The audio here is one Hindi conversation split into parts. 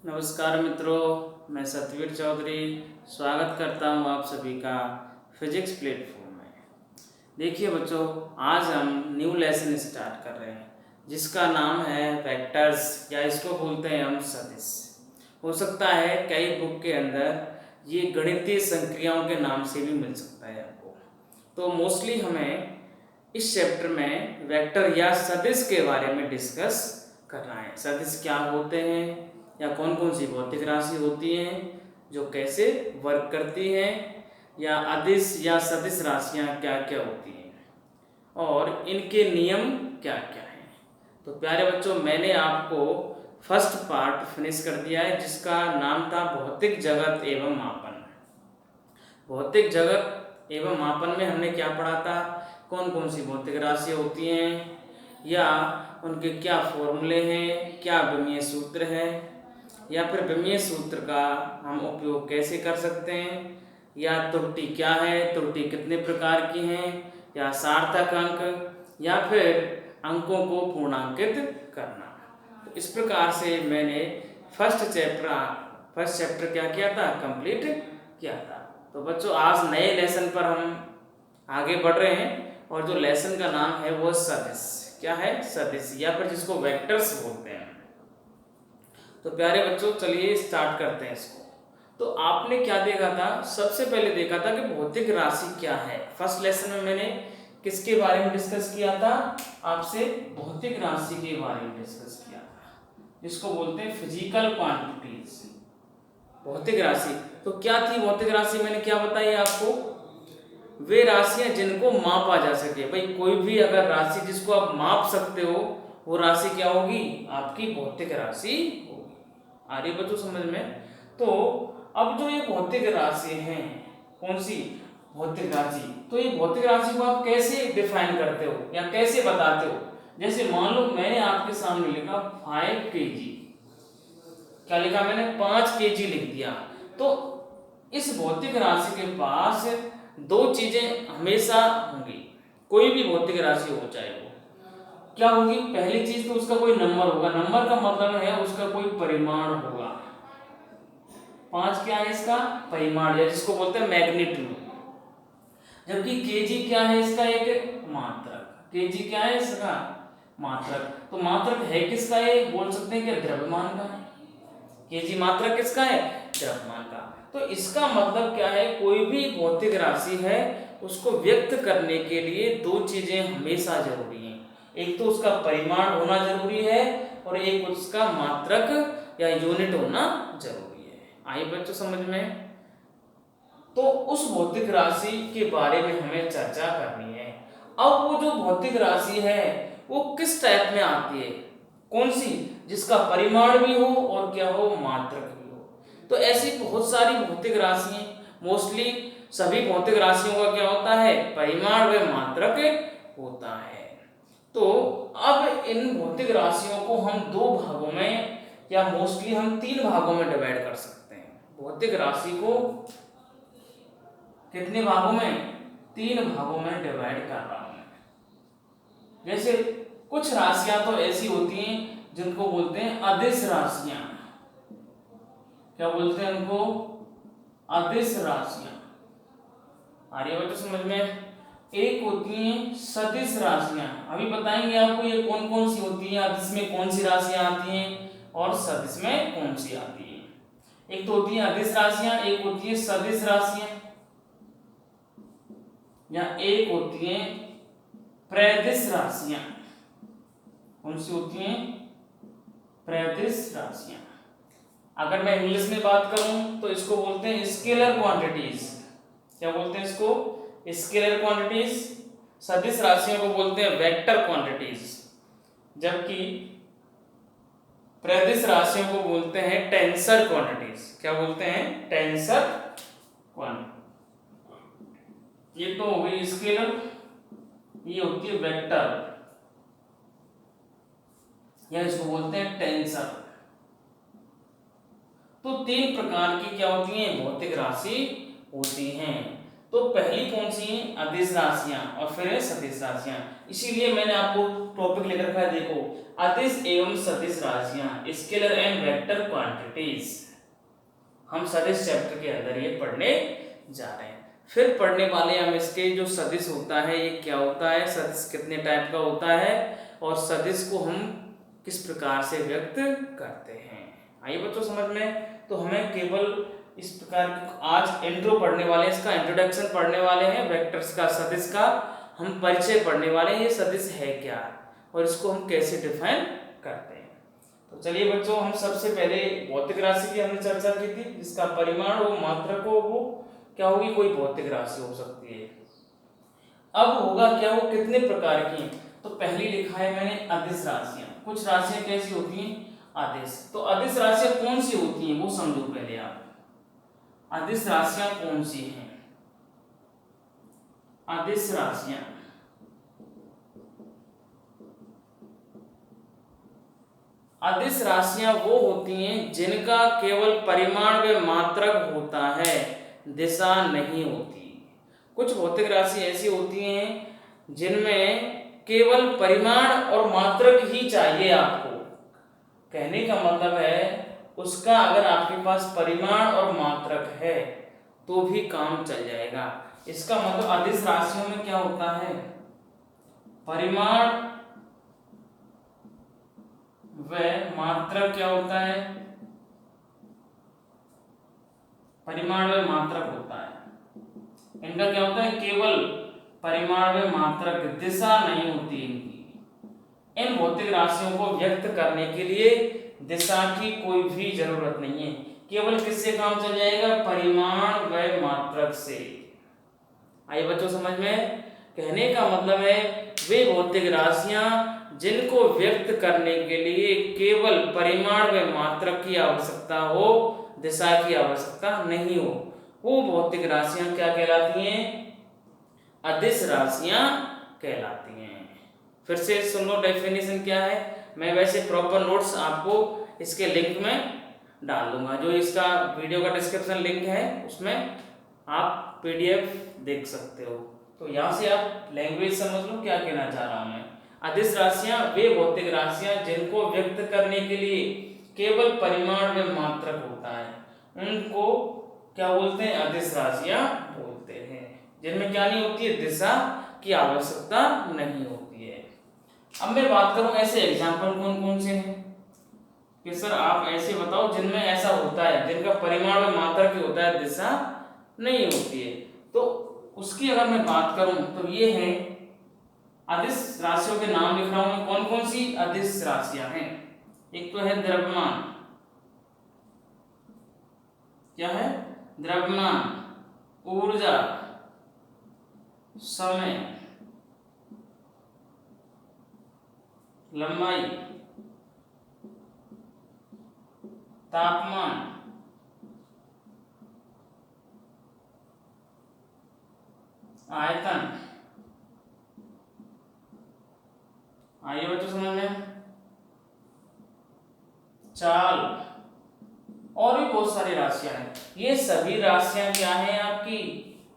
नमस्कार मित्रों, मैं सतवीर चौधरी स्वागत करता हूं आप सभी का फिजिक्स प्लेटफॉर्म में। देखिए बच्चों, आज हम न्यू लेसन स्टार्ट कर रहे हैं जिसका नाम है वेक्टर्स या इसको बोलते हैं हम सदिश। हो सकता है कई बुक के अंदर ये गणितीय संक्रियाओं के नाम से भी मिल सकता है आपको। तो मोस्टली हमें इस चैप्टर में वेक्टर या सदिश के बारे में डिस्कस करना है। सदिश क्या होते हैं या कौन कौन सी भौतिक राशि होती हैं जो कैसे वर्क करती हैं, या अदिश या सदिश राशियाँ क्या क्या होती हैं और इनके नियम क्या क्या हैं। तो प्यारे बच्चों, मैंने आपको फर्स्ट पार्ट फिनिश कर दिया है जिसका नाम था भौतिक जगत एवं मापन। भौतिक जगत एवं मापन में हमने क्या पढ़ा था, कौन कौन सी भौतिक राशि होती हैं या उनके क्या फॉर्मूले हैं, क्या विमीय सूत्र है, या फिर विमीय सूत्र का हम उपयोग कैसे कर सकते हैं, या त्रुटि क्या है, त्रुटि कितने प्रकार की हैं, या सार्थक अंक, या फिर अंकों को पूर्णांकित करना। तो इस प्रकार से मैंने फर्स्ट चैप्टर क्या किया था, कंप्लीट किया था। तो बच्चों, आज नए लेसन पर हम आगे बढ़ रहे हैं और जो लेसन का नाम है वो सदिश। क्या है? सदिश, या फिर जिसको वेक्टर्स बोलते हैं। तो प्यारे बच्चों, चलिए स्टार्ट करते हैं इसको। तो आपने क्या देखा था, सबसे पहले देखा था कि भौतिक राशि क्या है। फर्स्ट लेसन में मैंने किसके बारे में डिस्कस किया था, आपसे भौतिक राशि के बारे में डिस्कस किया था, जिसको बोलते हैं फिजिकल क्वांटिटीज, भौतिक राशि। तो क्या थी भौतिक राशि, मैंने क्या बताई आपको, वे राशियां जिनको मापा जा सके। भाई कोई भी अगर राशि जिसको आप माप सकते हो वो राशि क्या होगी, आपकी भौतिक राशि होगी। आ रही बच्चों समझ में? तो अब जो ये भौतिक राशि है, कौन सी भौतिक राशि, तो ये भौतिक राशि को आप कैसे डिफाइन करते हो या कैसे बताते हो। जैसे मान लो मैंने आपके सामने लिखा 5 kg, क्या लिखा मैंने, 5 kg लिख दिया। तो इस भौतिक राशि के पास दो चीजें हमेशा होंगी, कोई भी भौतिक राशि हो चाहे वो क्या होगी। पहली चीज तो उसका कोई नंबर होगा, नंबर का मतलब है उसका कोई परिमाण होगा। 5 क्या है इसका परिमाण, या जिसको बोलते हैं मैग्नीट्यूड। जबकि केजी क्या है इसका एक मात्रक। केजी क्या है इसका मात्रक। तो मात्रक है किसका, ये बोल सकते हैं कि द्रव्यमान का है। केजी मात्रक किसका है, द्रव्यमान का। तो इसका मतलब क्या है, कोई भी भौतिक राशि है उसको व्यक्त करने के लिए दो चीजें हमेशा जरूरी हैं। एक तो उसका परिमाण होना जरूरी है और एक उसका मात्रक या यूनिट होना जरूरी है। आइए बच्चों समझ में। तो उस भौतिक राशि के बारे में हमें चर्चा करनी है। अब वो जो भौतिक राशि है वो किस टाइप में आती है, कौन सी, जिसका परिमाण भी हो और क्या हो, मात्रक भी हो। तो ऐसी बहुत सारी भौतिक राशियां, मोस्टली सभी भौतिक राशियों का क्या होता है, परिमाण व मात्रक होता है। तो अब इन भौतिक राशियों को हम दो भागों में या मोस्टली हम तीन भागों में डिवाइड कर सकते हैं। भौतिक राशि को कितने भागों में, तीन भागों में डिवाइड कर रहा हूं मैं। जैसे कुछ राशियां तो ऐसी होती हैं जिनको बोलते हैं अदिश राशियां। क्या बोलते हैं उनको, अदिश राशियां। आ रही है बच्चों समझ में। एक होती हैं सदिश राशियां, अभी बताएंगे आपको ये कौन कौन सी होती हैं, अदिश में कौन सी राशियां आती हैं और सदिश में कौन सी आती है। एक तो होती है अदिश राशियां, एक होती है सदिश राशियां, या एक होती है प्रदिश राशियां। कौन सी होती हैं, प्रदिश राशियां। अगर मैं इंग्लिश में बात करूं तो इसको बोलते हैं स्केलर क्वांटिटीज। क्या बोलते हैं इसको, स्केलर क्वांटिटीज। सदिश राशियों को बोलते हैं वेक्टर क्वांटिटीज, जबकि प्रदिश राशियों को बोलते हैं टेंसर क्वांटिटीज। क्या बोलते हैं, टेंसर क्वांटिटी। ये तो हो गई स्केलर, ये होती है वेक्टर, या इसको बोलते हैं टेंसर। तो तीन प्रकार की क्या होती हैं, भौतिक राशि होती हैं। तो तो पहली कौन सी है? अदिश राशियां और फिर है सदिश राशियां। इसीलिए मैंने आपको टॉपिक लिख रखा है, देखो, अदिश एवं सदिश राशियां, स्केलर एंड वेक्टर क्वांटिटीज। हम सदिश चैप्टर के अंदर ये पढ़ने जा रहे हैं। फिर पढ़ने वाले हम इसके जो सदिश होता है ये क्या होता है, सदिश कितने टाइप का होता है और सदिश को हम किस प्रकार से व्यक्त करते हैं। आइए बच्चों समझ में। तो हमें केवल इस प्रकार आज इंट्रो पढ़ने वाले हैं, इसका इंट्रोडक्शन पढ़ने वाले हैं, वेक्टर्स का, सदिश का हम परिचय पढ़ने वाले हैं, ये सदिश है क्या और इसको हम कैसे डिफाइन करते हैं। तो चलिए बच्चों, हम सबसे पहले भौतिक राशि की हमने चर्चा की थी, जिसका परिमाण हो, मात्रक हो, वो क्या होगी? कोई भौतिक राशि हो सकती है। अब होगा क्या, वो कितने प्रकार की हैं? तो पहली लिखा है मैंने अदिश राशियां। कुछ राशियां कैसी होती हैं? अदिश। तो अदिश राशियां कौन सी होती हैं वो समझो पहले आप। अदिश राशियां कौन सी हैं? अदिश राशियां अदिश राशियां वो होती हैं जिनका केवल परिमाण व मात्रक होता है, दिशा नहीं होती। कुछ भौतिक राशि ऐसी होती हैं जिनमें केवल परिमाण और मात्रक ही चाहिए आपको। कहने का मतलब है उसका अगर आपके पास परिमाण और मात्रक है तो भी काम चल जाएगा। इसका मतलब अदिश राशियों में क्या होता है? परिमाण व मात्रक क्या होता है? परिमाण व मात्रक होता है। इनका क्या होता है? केवल परिमाण व मात्रक, दिशा नहीं होती इनकी। इन भौतिक राशियों को व्यक्त करने के लिए दिशा की कोई भी जरूरत नहीं है, केवल किससे काम चल जाएगा? परिमाण व मात्रक से। आइए बच्चों समझ में। कहने का मतलब है वे भौतिक राशियां जिनको व्यक्त करने के लिए केवल परिमाण व मात्रक की आवश्यकता हो, दिशा की आवश्यकता नहीं हो, वो भौतिक राशियां क्या कहलाती हैं? अदिश राशियां कहलाती हैं। फिर से सुन लो डेफिनेशन क्या है। मैं वैसे प्रॉपर नोट्स आपको इसके लिंक में डाल दूंगा, जो इसका वीडियो का डिस्क्रिप्शन लिंक है उसमें आप पीडीएफ देख सकते हो। तो यहाँ से आप लैंग्वेज समझ लो क्या कहना चाह रहा हूं मैं। अदिश राशियां वे भौतिक राशियां जिनको व्यक्त करने के लिए केवल परिमाण व मात्रक होता है, उनको क्या बोलते हैं? अदिश राशियां बोलते हैं। जिनमें क्या नहीं होती है? दिशा की आवश्यकता नहीं होती है। अब मैं बात करूं ऐसे एग्जाम्पल कौन कौन से हैं कि सर आप ऐसे बताओ जिनमें ऐसा होता है, जिनका परिमाण व मात्रक ही होता है, दिशा नहीं होती है। तो उसकी अगर मैं बात करूं तो ये है अदिश राशियों के नाम लिख रहा हूं मैं। कौन कौन सी अदिश राशियां हैं? एक तो है द्रव्यमान। क्या है? द्रव्यमान, ऊर्जा, समय, लंबाई, तापमान, आयतन। आइए बच्चों समझ में। चाल और भी बहुत सारी राशियां हैं। ये सभी राशियां क्या हैं? आपकी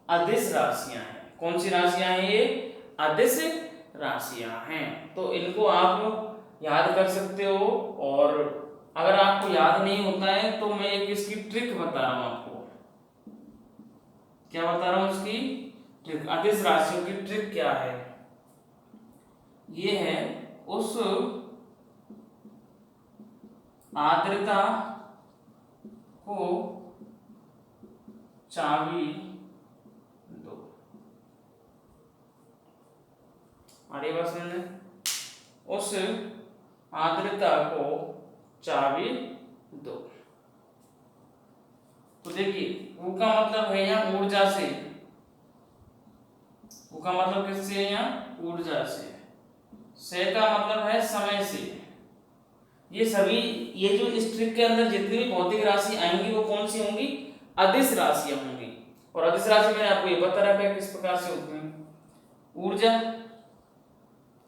अदिश राशियां हैं। कौन सी राशियां हैं ये? अदिश राशियां हैं। तो इनको आप याद कर सकते हो, और अगर आपको याद नहीं होता है तो मैं एक इसकी ट्रिक बता रहा हूं आपको। क्या बता रहा हूं उसकी ट्रिक? अदिश राशियों की ट्रिक क्या है? ये है उस आर्द्रता को चाबी दो। हमारी बात समझे? उस आर्द्रता को चाबी दो। तो देखिए ऊ का मतलब है यहाँ ऊर्जा से। ऊ का मतलब किससे है? यहाँ ऊर्जा से। से का मतलब है समय से। ये सभी, ये जो इस ट्रिक के अंदर जितनी भी भौतिक राशि आएंगी वो कौन सी होंगी? अदिश राशियां होंगी। और अदिश राशि मैंने आपको ये बता रखा है किस प्रकार से होती है। ऊर्जा,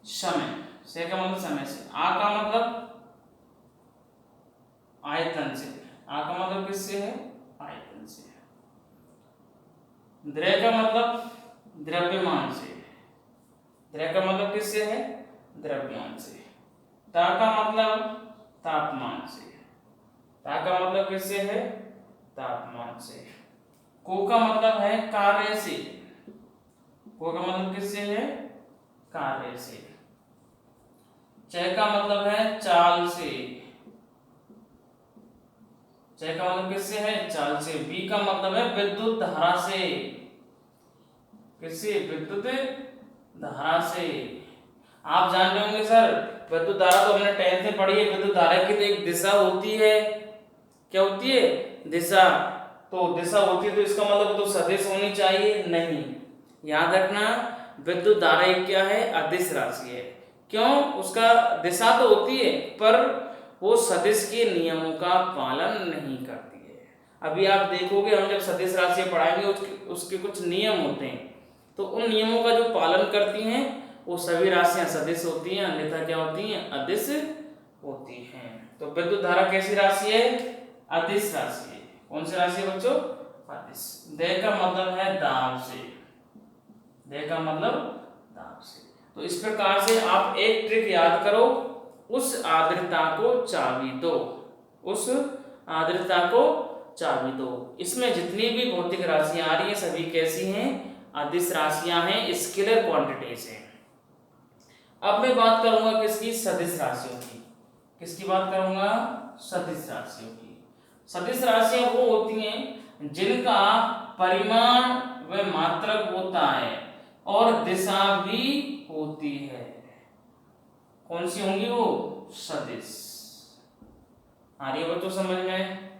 समय, से का मतलब समय से, आ का मतलब आयतन से। आ का मतलब किससे है? आयतन से। द्रय का मतलब द्रव्यमान से, द्रय का मतलब किससे है? द्रव्यमान से। ता का मतलब तापमान से, ता का मतलब किससे है? तापमान से। को का मतलब है कार्य से, को का मतलब किससे है? कार्य से। च का मतलब है चाल से, च का मतलब किससे है? चाल से। बी का मतलब है विद्युत धारा से, किससे? विद्युत धारा से। आप जान रहे होंगे सर, विद्युत धारा तो हमने 10th में पढ़ी है। विद्युत धारा की तो एक दिशा होती है, क्या होती है? दिशा। तो दिशा होती है तो इसका मतलब तो सदिश होनी चाहिए, नहीं। याद रखना, विद्युत धारा एक क्या है? अदिश राशि है। क्यों? उसका दिशा तो होती है पर वो सदिश के नियमों का पालन नहीं करती है। अभी आप देखोगे, हम जब सदिश राशि पढ़ाएंगे उसके कुछ नियम होते हैं, तो उन नियमों का जो पालन करती हैं वो सभी राशियां सदिश होती हैं, अन्यथा क्या होती हैं? अदिश होती हैं। तो विद्युत धारा कैसी राशि है? अदिश राशि है। कौन सी राशि है बच्चों? अदिश। दे का मतलब है दाब से, दे का मतलब दाब से। तो इस प्रकार से आप एक ट्रिक याद करो, उस आर्द्रता को चाबी दो, उस आर्द्रता को चाबी दो। इसमें जितनी भी भौतिक राशियां आ रही हैं सभी कैसी हैं? अदिश राशियां हैं, स्केलर क्वांटिटीज हैं। अब मैं बात करूंगा किसकी? सदिश राशियों की। किसकी बात करूंगा? सदिश राशियों की। सदिश राशियां वो होती हैं जिनका परिमाण व मात्रक होता है और दिशा भी होती है। कौन सी होंगी वो? सदिश। आ रही है बच्चों समझ में?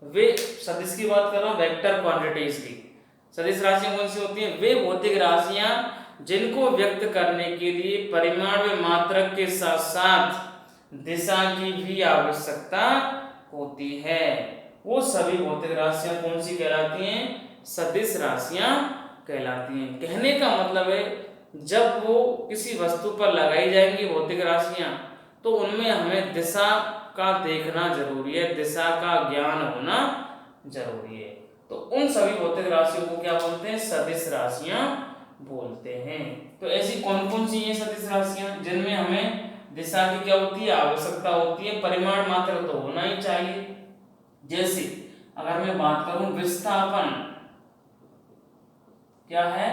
वे सदिश की बात कर रहा हूं, वेक्टर क्वांटिटीज की। सदिश राशियां कौन सी होती हैं? वे भौतिक राशियां जिनको व्यक्त करने के लिए परिमाण व मात्रक के साथ साथ दिशा की भी आवश्यकता होती है। वो सभी भौतिक राशियां कौन सी कहलाती हैं? सदिश राशियां कहलाती हैं। कहने का मतलब है, जब वो किसी वस्तु पर लगाई जाएंगी भौतिक राशियां, तो उनमें हमें दिशा का देखना जरूरी है, दिशा का ज्ञान होना जरूरी है। तो उन सभी भौतिक राशियों को क्या बोलते हैं? सदिश राशियां बोलते हैं। तो ऐसी कौन कौन सी हैं सदिश राशियां जिनमें हमें दिशा की क्या होती है? आवश्यकता होती है, परिमाण मात्र तो होना ही चाहिए। जैसे अगर मैं बात करूं विस्थापन, क्या है?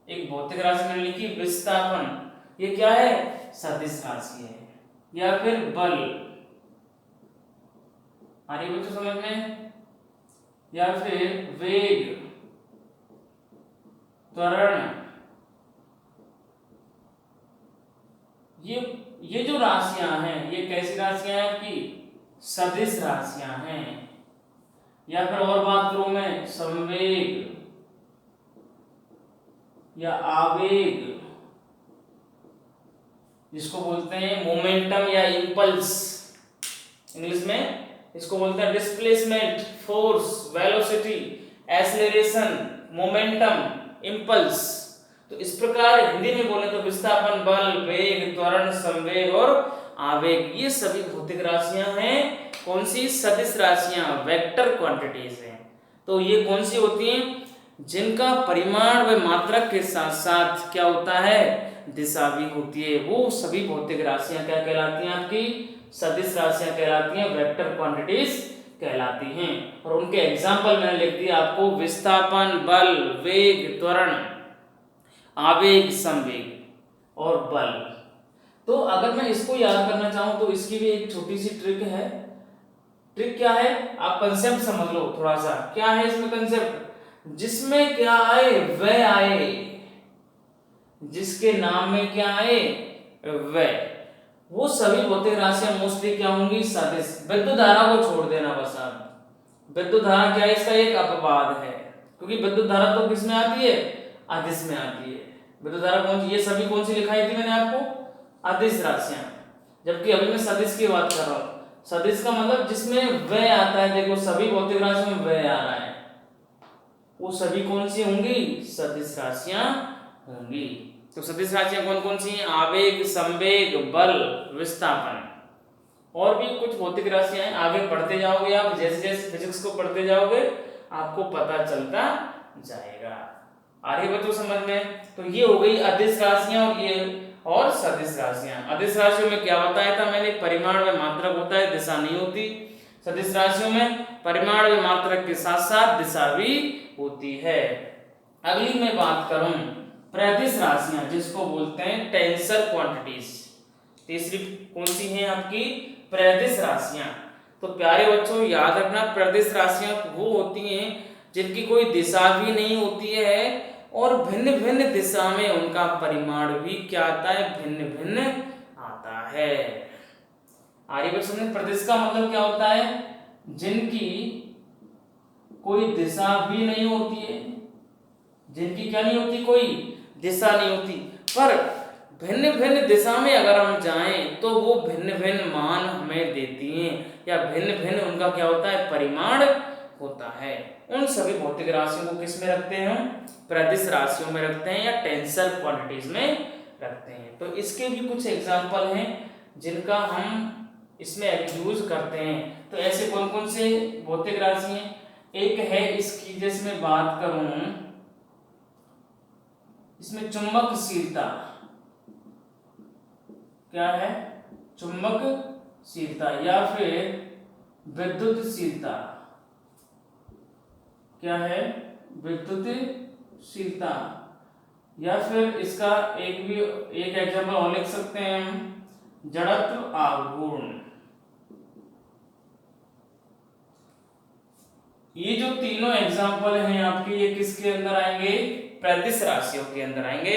एक भौतिक राशि मैंने लिखी विस्थापन, ये क्या है? सदिश राशि है। या फिर बल, आ रही बच्चों समझ में? या फिर वेग, त्वरण, ये जो राशियां हैं ये कैसी राशियां हैं आपकी? सदिश राशियां हैं। या फिर और बात करूं मैं, संवेग या आवेग, जिसको बोलते हैं मोमेंटम या इंपल्स, इंग्लिश में इसको बोलते हैं displacement, force, velocity, acceleration, momentum, impulse. तो इस प्रकार हिंदी में बोले तो विस्थापन, बल, वेग, त्वरण, संवेग और आवेग, ये सभी भौतिक राशियां हैं। कौन सी? सदिश राशियां, वेक्टर क्वांटिटीज हैं। तो ये कौन सी होती हैं? जिनका परिमाण व मात्रक के साथ साथ क्या होता है? दिशा भी होती है। वो सभी भौतिक राशियां क्या कहलाती हैं आपकी? सदिश राशियां कहलाती हैं, वेक्टर क्वांटिटीज कहलाती हैं। और उनके एग्जाम्पल मैंने लिख दिया आपको, विस्थापन, बल, वेग, त्वरण, आवेग, संवेग और बल। तो अगर मैं इसको याद करना चाहूं तो इसकी भी एक छोटी सी ट्रिक है। ट्रिक क्या है? आप कंसेप्ट समझ लो थोड़ा सा। क्या है इसमें कंसेप्ट? जिसमें क्या आए? वह आए, जिसके नाम में क्या आए? वह। वो सभी भौतिक राशियां मोस्टली क्या होंगी? सदिश। विद्युत धारा को छोड़ देना बस आप। विद्युत धारा क्या है? इसका एक अपवाद है, क्योंकि विद्युत धारा तो किस में आती है? अदिश में आती है। विद्युत धारा कौन सी? ये सभी कौन सी लिखाई थी मैंने आपको? अदिश राशियां। जबकि अभी मैं सदिश की बात कर रहा हूं। सदिश का मतलब जिसमें वह आता है। देखो सभी भौतिक राशियों में वह आ रहा है, वो सभी कौन सी होंगी? सदिश राशियां होंगी। तो सदिश राशियां कौन कौन सी हैं? आवेग, संवेग, बल, विस्थापन। और भी कुछ भौतिक राशियां हैं, आगे पढ़ते जाओगे आप, जैसे जैसे फिजिक्स को पढ़ते जाओगे आपको पता चलता जाएगा। आ रही बच्चों समझ में? तो ये हो गई अदिश राशियां और ये और सदिश राशियां। अदिश राशियों में क्या बताया था मैंने, परिमाण में मात्रक होता है, दिशा नहीं होती। सदिश राशियों में परिमाण में मात्रक के साथ साथ दिशा भी होती है। अगली मैं बात करूं प्रदिश राशियां, जिसको बोलते हैं टेंसर क्वांटिटीज। तीसरी कौन सी है आपकी, प्रदिश राशियां। तो प्यारे बच्चों याद रखना, प्रदिश राशियां वो होती हैं जिनकी कोई दिशा भी नहीं होती है और भिन्न भिन्न दिशा में उनका परिमाण भी क्या आता है, भिन्न भिन्न आता है। आगे बात समझे, प्रदेश का मतलब क्या होता है, जिनकी कोई दिशा भी नहीं होती है, जिनकी क्या नहीं होती, कोई दिशा नहीं होती, पर भिन्न भिन्न दिशा में अगर हम जाएं तो वो भिन्न भिन्न मान हमें देती हैं या भिन्न भिन्न उनका क्या होता है, परिमाण होता है। उन सभी भौतिक राशियों को किस में रखते हैं हम, प्रदिश राशियों में रखते हैं या टेंसर क्वांटिटीज में रखते हैं। तो इसके भी कुछ एग्जांपल हैं जिनका हम इसमें यूज करते हैं। तो ऐसे कौन कौन से भौतिक राशि हैं, एक है इसकी, जैसे मैं बात करूं इसमें चुंबकशीलता, क्या है, चुंबकशीलता, या फिर विद्युतशीलता, क्या है, विद्युतशीलता, या फिर इसका एक एग्जांपल और लिख सकते हैं हम, जड़त्व आघूर्ण। ये जो तीनों एग्जांपल हैं आपके, ये किसके अंदर आएंगे, प्रदिश राशियों के अंदर आएंगे,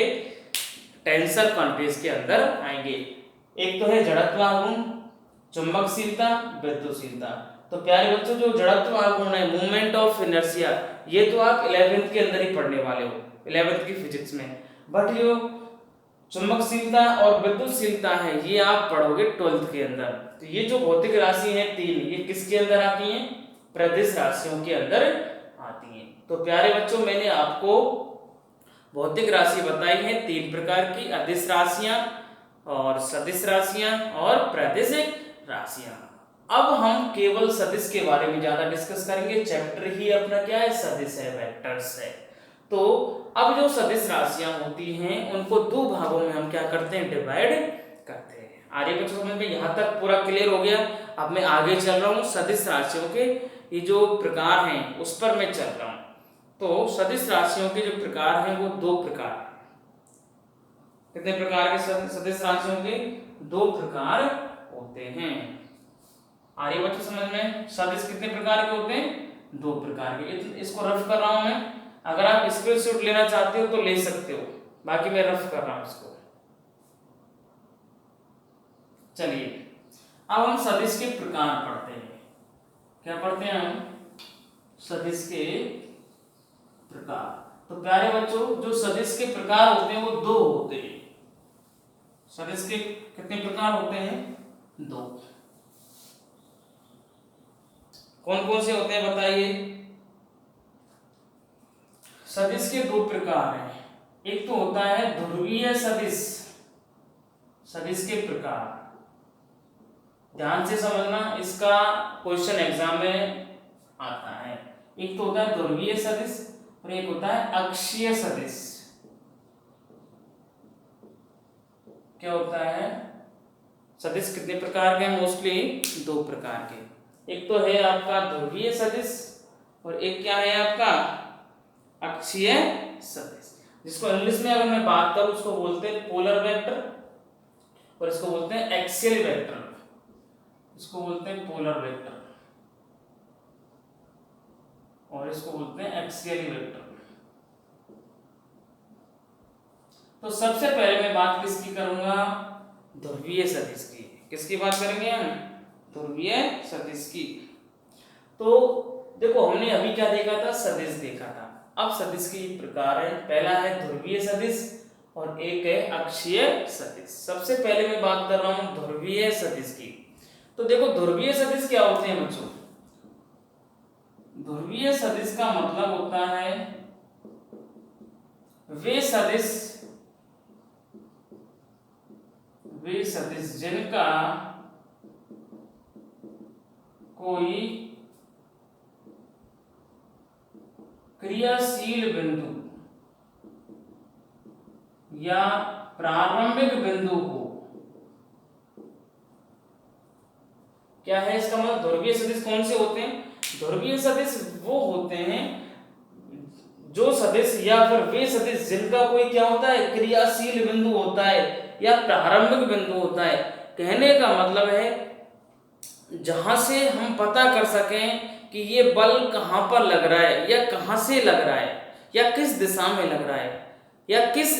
टेंसर क्वांटिटीज के अंदर आएंगे। एक तो है जड़त्व आघूर्ण, चुंबकशीलता, विद्युतशीलता। तो प्यारे बच्चों जो जड़त्व आघूर्ण है, मूवमेंट ऑफ इनर्शिया, ये तो आप 11th के अंदर ही पढ़ने वाले हो, 11th की फिजिक्स में। बट जो चुंबकशीलता और विद्युतशीलता है ये आप पढ़ोगे 12th के अंदर। तो ये जो भौतिक राशि है तीन, ये किसके अंदर आती हैं, प्रदिश राशियों के अंदर आती हैं। तो प्यारे बच्चों मैंने आपको भौतिक राशि बताई है तीन प्रकार की, अदिश राशियां और सदिश राशियां और प्रदिश राशियां। अब हम केवल सदिश के बारे में ज्यादा डिस्कस करेंगे, चैप्टर ही अपना क्या है, सदिश है, वेक्टर्स है। तो अब जो सदिश राशियां होती हैं उनको दो भागों में हम क्या करते हैं, डिवाइड करते हैं। आगे बच्चों समझ में, यहाँ तक पूरा क्लियर हो गया। अब मैं आगे चल रहा हूँ, सदिश राशियों के ये जो प्रकार हैं उस पर मैं चल रहा हूँ। तो सदिश राशियों के जो प्रकार हैं वो दो प्रकार, कितने प्रकार के सदिश राशियों के, दो प्रकार होते हैं। आगे बच्चों समझ में, सदिश कितने प्रकार के होते हैं, दो प्रकार के। इसको रफ कर रहा हूं मैं, अगर आप स्क्रीनशॉट लेना चाहते हो तो ले सकते हो, बाकी मैं रफ कर रहा हूं इसको। चलिए अब हम सदिश के प्रकार पढ़ते हैं। क्या पढ़ते हैं हम, सदिश के प्रकार। तो प्यारे बच्चों जो सदिश के प्रकार होते हैं वो दो होते हैं। सदिश के कितने प्रकार होते हैं, दो। कौन कौन से होते हैं बताइए। सदिश के दो प्रकार हैं, एक तो होता है ध्रुवीय सदिश, सदिश के प्रकार, ध्यान से समझना, इसका क्वेश्चन एग्जाम में आता है। एक तो होता है ध्रुवीय सदिश और एक होता है अक्षीय सदिश। क्या होता है, सदिश कितने प्रकार के हैं, मोस्टली दो प्रकार के। एक तो है आपका ध्रुवीय सदिश और एक क्या है आपका अक्षीय सदिश, जिसको इंग्लिश में अगर मैं बात करूं उसको बोलते हैं पोलर वेक्टर और इसको बोलते हैं एक्सियल वेक्टर, इसको बोलते हैं पोलर वेक्टर और इसको बोलते हैं एक्सियल वेक्टर। तो सबसे पहले मैं बात किसकी करूंगा, ध्रुवीय सदिश की। किसकी बात करेंगे हम, ध्रुवीय सदिश की। तो देखो हमने अभी क्या देखा था, सदिश देखा था। अब सदिश के प्रकार है, पहला है ध्रुवीय सदिश और एक है अक्षीय सदिश। सबसे पहले मैं बात कर रहा हूं ध्रुवीय सदिश की। तो देखो ध्रुवीय सदिश क्या होते हैं बच्चों, ध्रुवीय सदिश का मतलब होता है वे सदिश जिनका कोई क्रियाशील बिंदु या प्रारंभिक बिंदु को क्या है इसका मतलब ध्रुवीय सदिश कौन से होते हैं? ध्रुवीय सदिश वो होते हैं जो सदिश या फिर वे सदिश जिनका कोई क्या होता है, क्रियाशील बिंदु होता है या प्रारंभिक बिंदु होता है। कहने का मतलब है जहां से हम पता कर सकें कि ये बल कहां पर लग रहा है या कहां से लग रहा है या किस दिशा में लग रहा है या किस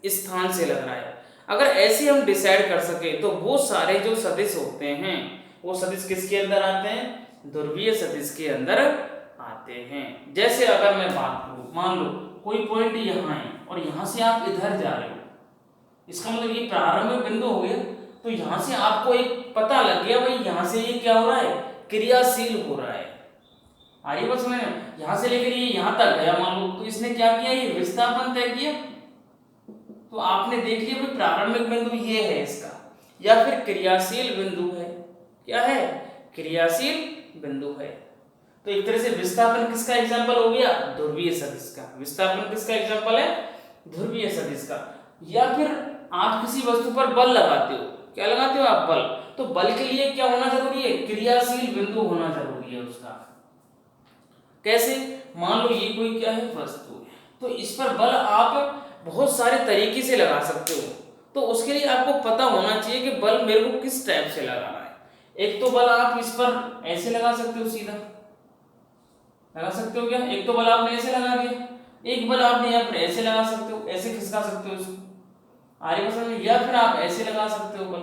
स्थान से लग रहा है। अगर ऐसे हम डिसाइड कर सके तो वो सारे जो सदिश होते हैं वो सदिश किसके अंदर आते हैं? ध्रुवीय सदिश के अंदर आते हैं। जैसे अगर मैं बात करूं, मान लो कोई पॉइंट यहाँ है और यहाँ से आप इधर जा रहे हो, इसका मतलब ये प्रारंभिक बिंदु हो गया। तो यहाँ से आपको एक पता लग गया भाई यहाँ से ये क्या हो रहा है, क्रियाशील हो रहा है। आइए बस मैं यहाँ से लेकर ये यहाँ तक गया मान लो, तो इसने क्या किया, ये विस्थापन तय किया। तो आपने देख लिया भाई प्रारंभिक बिंदु ये है इसका, या फिर क्रियाशील बिंदु है। क्या है? क्रियाशील बिंदु है। तो एक तरह से विस्थापन किसका एग्जाम्पल हो गया? ध्रुवीय सदिश का। विस्थापन किसका एग्जाम्पल है? ध्रुवीय सदिश का। या फिर आप किसी वस्तु पर बल लगाते हो, क्या लगाते हो आप? बल। तो बल के लिए क्या होना जरूरी है? क्रियाशील बिंदु होना जरूरी है उसका। कैसे? मान लो ये कोई क्या है, वस्तु है, तो इस पर बल आप बहुत सारे तरीके से लगा सकते हो। तो उसके लिए आपको पता होना चाहिए कि बल मेरे को किस टाइप से लगाना है। एक तो बल आप इस पर ऐसे लगा सकते हो, सीधा लगा सकते हो क्या? एक तो बल आपने ऐसे लगा दिया, एक बल आपने यहाँ पर ऐसे लगा सकते हो, ऐसे खिसका सकते हो इसको, आगे बढ़ सकते हो, या फिर आप ऐसे लगा सकते हो बल।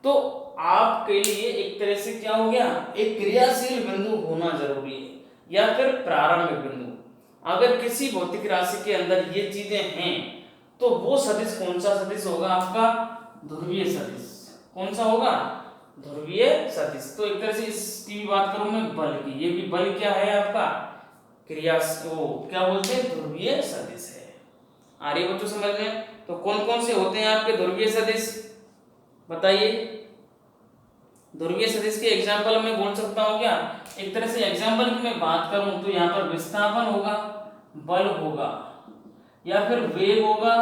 तो आपके लिए एक तरह से क्या हो गया, एक क्रियाशील बिंदु होना जरूरी है या फिर प्रारंभिक बिंदु। अगर किसी भौतिक राशि के अंदर ये चीजें हैं तो वो सदिश कौन सा सदिश होगा आपका? ध्रुवीय सदिश। कौन सा होगा? ध्रुवीय सदिश। तो एक तरह से इसकी भी बात करूं मैं बल की, ये भी बल क्या है आपका? क्रिया, वो क्या बोलते हैं? ध्रुवीय सदिश है। आ रही है बच्चों समझ में? तो कौन कौन से होते हैं आपके ध्रुवीय सदिश, बताइए। ध्रुवीय सदिश के एग्जाम्पल में बोल सकता हूं क्या? एक तरह से एग्जाम्पल की मैं बात करूं तो यहाँ पर विस्थापन होगा, बल होगा, या फिर वेग होगा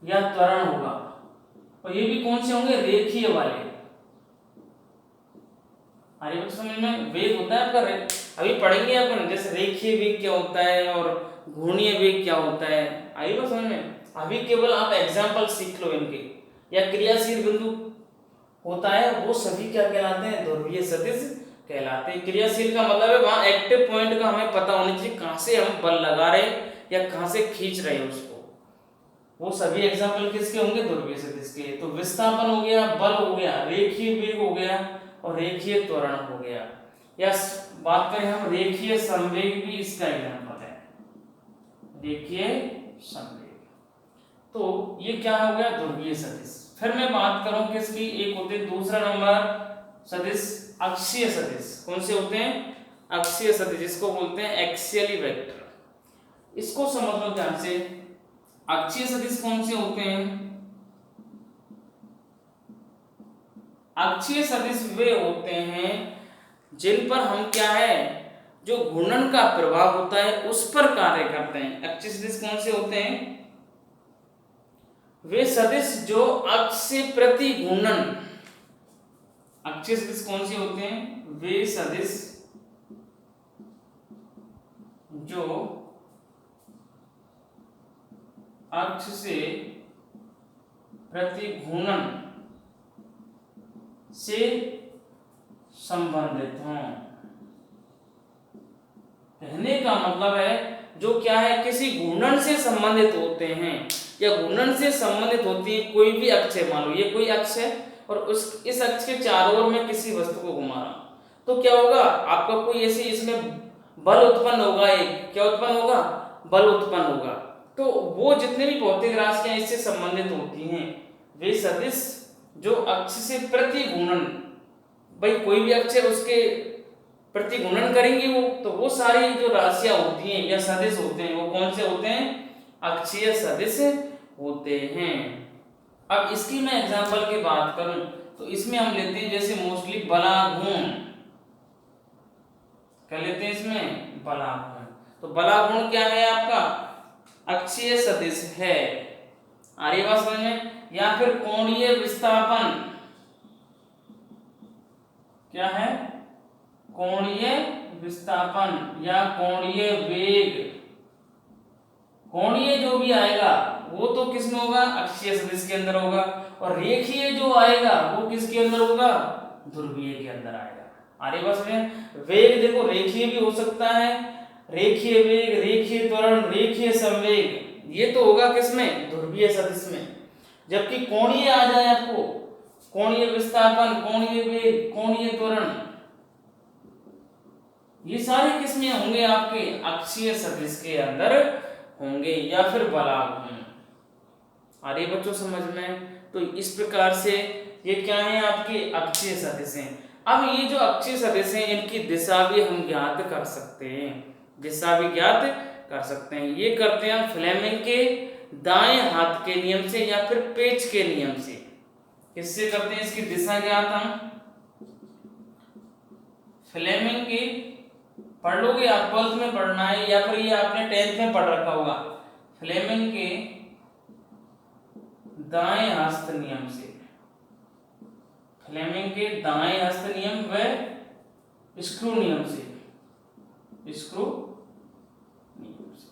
या त्वरण होगा। और ये भी कौन से होंगे? रेखीय वाले। अरे बच्चों समझ में? वेग होता है आपका, अभी पढ़ेंगे अपन जैसे रेखीय वेग क्या होता है और घूर्णीय वेग क्या होता है। आई बात समझ में? अभी केवल आप एग्जाम्पल सीख लो इनके। या क्रियाशील बिंदु होता है वो सभी क्या कहलाते हैं? ध्रुवीय सदिश कहलाते हैं। क्रियाशील का मतलब है वहां एक्टिव पॉइंट का हमें पता होना चाहिए, कहां से हम बल लगा रहे हैं या कहां से खींच रहे हैं उसको। वो सभी एग्जाम्पल किसके होंगे? ध्रुवीय सदिश के। तो विस्थापन हो गया, बल हो गया, रेखीय वेग हो गया और रेखीय त्वरण हो गया। या बात करें हम रेखीय संवेग भी इसका एग्जाम्पल है, रेखीय संवेग। तो ये क्या हो गया? ध्रुवीय सदिश। फिर मैं बात करूं किसकी, एक होते हैं दूसरा नंबर सदिश अक्षीय सदिश। कौन से होते हैं? अक्षीय सदिश, जिसको बोलते हैं एक्सियली वेक्टर। इसको समझ लो ध्यान से। अक्षीय सदिश कौन से होते हैं? अक्षीय सदिश वे होते हैं जिन पर हम क्या है, जो घूर्णन का प्रभाव होता है उस पर कार्य करते हैं। अक्षीय सदिश कौन से होते हैं? वे सदिश जो अक्ष से प्रति घूर्णन। अक्षीय सदिश कौन से होते हैं? वे सदिश जो अक्ष से प्रति घूर्णन से संबंधित हों। कहने का मतलब है जो क्या है, किसी घूर्णन से संबंधित होते हैं या घूर्णन से संबंधित होती है कोई भी अक्ष है। मान लो ये कोई अक्ष है और इस अक्ष के चारों ओर मैं किसी वस्तु को घुमा रहा हूं, तो क्या होगा आपका कोई ऐसे इसमें बल उत्पन्न होगा। एक क्या उत्पन्न होगा? बल उत्पन्न होगा। तो वो जितने भी भौतिक राशियां इससे संबंधित होती हैं वे सदिश जो अक्ष से प्रति घूर्णन, भाई कोई भी अक्ष है उसके प्रति घूर्णन करेंगे तो वो सारी जो राशियां होती हैं या सदिश होते हैं वो कौन से होते हैं? अक्षीय सदिश होते हैं। अब इसकी मैं एग्जांपल की बात करूं तो इसमें हम लेते हैं जैसे मोस्टली बलाघूर्ण। क्या लेते हैं इसमें? बलाघूर्ण। तो बला गुण क्या है आपका? अक्षीय सदिश है। आ रही बात समझ में? या फिर कोणीय विस्थापन क्या है? कोणीय विस्थापन या कोणीय वेग। कोणीय जो भी आएगा वो तो किसमें होगा? अक्षीय सदिश के अंदर होगा। और रेखीय जो आएगा वो किसके अंदर होगा? ध्रुवीय के अंदर आएगा। आगे बस में वेग देखो रेखीय भी हो सकता है, रेखीय वेग, रेखीय त्वरण, रेखीय संवेग, ये तो होगा किसमें? ध्रुवीय सदिश में। जबकि कोणीय आ जाए आपको, कोणीय विस्थापन, कोणीय वेग, कोणीय त्वरण, ये सारे किसमें होंगे? आपके अक्षीय सदिश के अंदर होंगे या फिर बलागुण। आ रही बच्चों समझ में? तो इस प्रकार से ये क्या है? आपके अक्षीय सदिश हैं। अब ये जो अक्षीय सदिश हैं इनकी दिशा भी हम ज्ञात कर सकते हैं, दिशा भी ज्ञात कर सकते हैं। ये करते हैं हम फ्लेमिंग के दाएं हाथ के नियम से या फिर पेच के नियम से। किससे करते हैं इसकी दिशा ज्ञात? हम फ्लेमिंग की पढ़ लोगे आप, 12th में पढ़ना है या फिर ये आपने 10th में पढ़ रखा होगा। फ्लेमिंग के दाएं हस्त नियम से, फ्लेमिंग के दाएं हस्त नियम व स्क्रू नियम से, स्क्रू नियम से।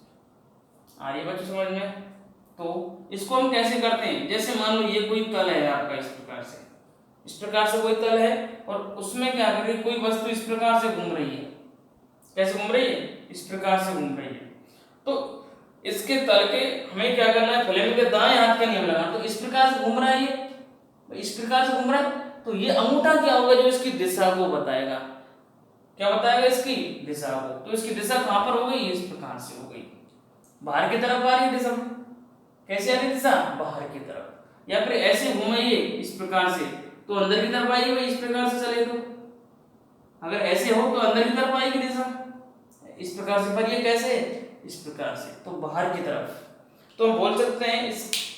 आ रही बच्चों समझ में? तो इसको हम कैसे करते हैं? जैसे मान लो ये कोई तल है आपका, इस प्रकार से, इस प्रकार से कोई तल है और उसमें क्या कर रही है? कोई वस्तु इस प्रकार से घूम रही है। कैसे घूम रही है? इस प्रकार से घूम रही है। तो इसके तल के हमें क्या करना है? फ्लेमिंग के दाएं हाथ का नियम लगाना। तो इस प्रकार से घूम रहा है, ये इस प्रकार से घूम रहा है, तो ये अंगूठा क्या होगा? जो इसकी दिशा को बताएगा। क्या बताएगा? इसकी दिशा को। तो इसकी दिशा कहां पर हो गई? इस प्रकार से हो गई, बाहर की तरफ आ रही है दिशा। कैसे आ रही दिशा? बाहर की तरफ। या फिर ऐसे घूमेंगे इस प्रकार से तो अंदर की तरफ आएगी, इस प्रकार से चले तो अगर ऐसे हो तो अंदर की तरफ आएगी दिशा, इस प्रकार से। पर ये कैसे? इस प्रकार से, तो बाहर की तरफ। तो हम बोल सकते हैं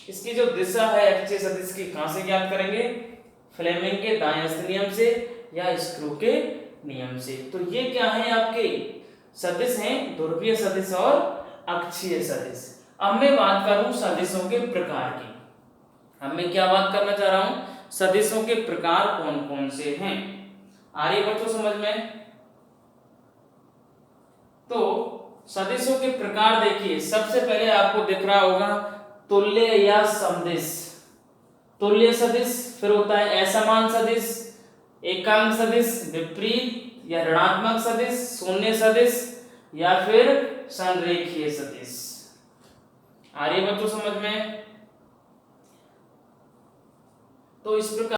इसकी जो दिशा है अक्षीय सदिश की, कहां से ज्ञात करेंगे? फ्लेमिंग के दाएं हस्त नियम से या स्क्रू के नियम से। तो ये क्या है? आपके सदिश हैं, ध्रुवीय सदिश और अक्षीय सदिश। अब मैं बात करूं सदिशों के प्रकार की। अब मैं क्या बात करना चाह रहा हूं? सदिशों के प्रकार कौन कौन से हैं। आ रही है बच्चों समझ में? तो सदिशों के प्रकार देखिए, सबसे पहले आपको दिख रहा होगा तुल्य या समदिश। तुल्य सदिश, फिर होता है असमान सदिश, एकांक सदिश, विपरीत या ऋणात्मक सदिश, शून्य सदिश या फिर संरेखीय सदिश। आ रही है बच्चों समझ में? तो इस प्रकार